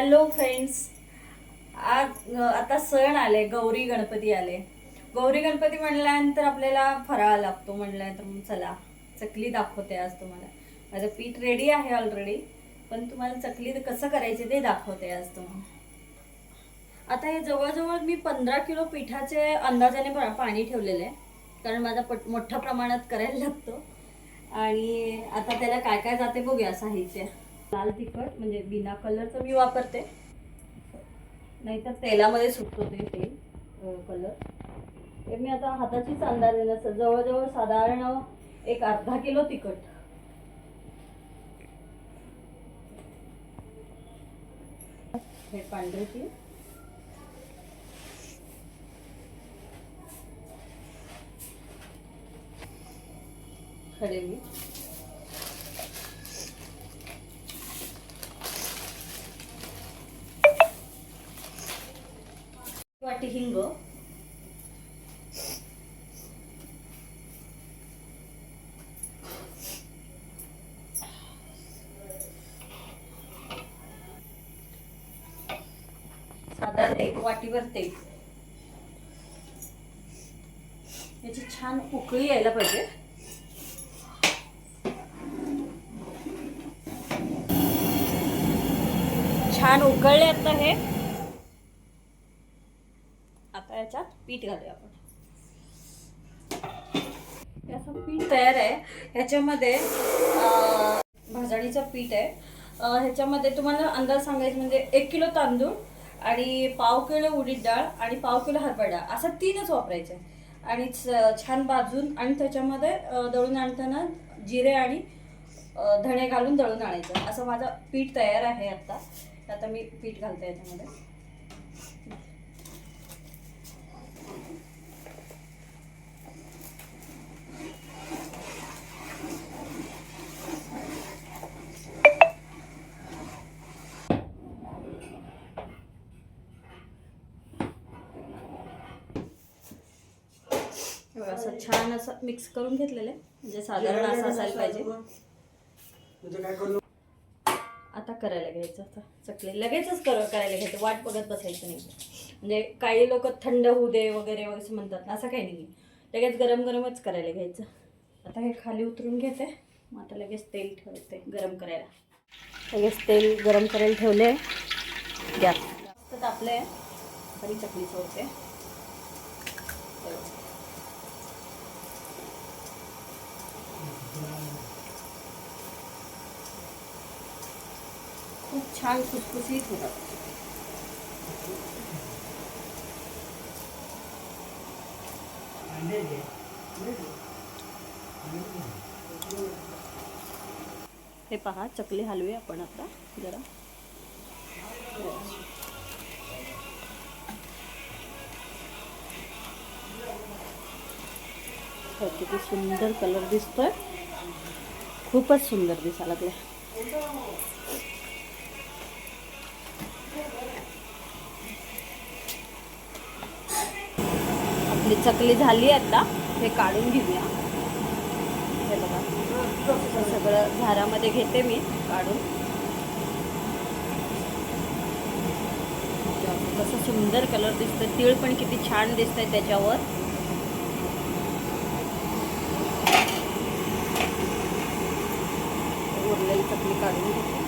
Hello friends, आज आता सण आले, गौरी गणपती आले. गौरी गणपती म्हणल्यानंतर आपल्याला फराळ लागतो. म्हणल्यानंतर मग चला चकली दाखवते आज तुम्हाला. माझं पीठ रेडी आहे ऑलरेडी, पण तुम्हाला चकली कसं करायचे ते दाखवते आज तुम्हाला. आता हे जवळजवळ मी 15 किलो पिठाचे अंदाजाने पाणी ठेवलेले आहे, कारण माझा मोठ्या प्रमाणात करायला लागतो. आणि आता त्याला काय काय जाते बघूया. साहित्य: लाल तिखट म्हणजे बिना कलरचं मी वापरते, नाहीतर तेलामध्ये सुटतो ते तेल कलर. ते मी आता हाताचीच अंदाज देण्याचं जवळजवळ साधारण एक अर्धा किलो तिखट. हे पांढरे तीळ, खडे मीठ, वाटी हिंग, साधारण एक वाटीवर तेल. याची छान उकळी यायला पाहिजे. छान उकळले आता हे. आता याच्यात पीठ घालूया आपण. याचं पीठ तयार आहे. ह्याच्यामध्ये भाजणीचं पीठ आहे. ह्याच्यामध्ये तुम्हाला अंदाज सांगायचं म्हणजे 1 किलो तांदूळ आणि पाव किलो उडीद डाळ आणि पाव किलो हरभरा डाळ, असं 3च वापरायचं. आणि छान भाजून आणि त्याच्यामध्ये दळून आणताना जिरे आणि धणे घालून दळून आणायचं. असं माझं पीठ तयार आहे. आता मी पीठ घालते याच्यामध्ये. असं छान असं मिक्स करून घेतलेलं आहे, म्हणजे साधारण असं असायला पाहिजे. आता करायला घ्यायचं. आता चकली लगेचच करायला घ्यायचं, वाट बघत बसायचं नाही. म्हणजे काही लोक थंड होऊ दे वगैरे वगैरे म्हणतात, असं काही नाही. लगेच गरम गरमच करायला घ्यायचं. आता हे खाली उतरून घेते. मग आता लगेच तेल ठेवते गरम करायला. लगेच तेल गरम करायला ठेवले. गॅस जास्त तापलं आहे तरी चकली सोडते. खूप छान खुसखुशीत होतात. हे पहा, चकली हलवूया आपण आता जरा. किती सुंदर कलर दिसतोय. खूपच सुंदर दिसायला लागले. आपली चकली झाली. आता हे काढून घेऊया. हे बघा, सगळं झारामध्ये घेते मी काढून. कसं सुंदर कलर दिसतोय. तीळ पण किती छान दिसतंय त्याच्यावर. उरलेली चकली काढून घेते.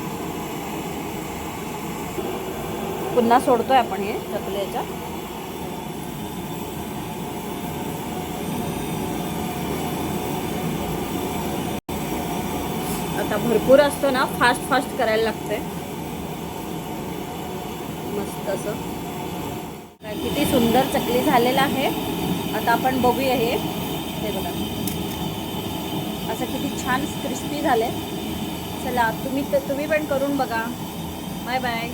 पुन्हा सोडतोय आपण हे चकलीच्या. आता भरपूर असतो ना, फास्ट फास्ट करायला लागतंय. मस्त असं किती सुंदर चकली झालेला आहे. आता आपण बघूया हे बघा, असं किती छान क्रिस्पी झाले. चला तुम्ही पण करून बघा. Bye bye.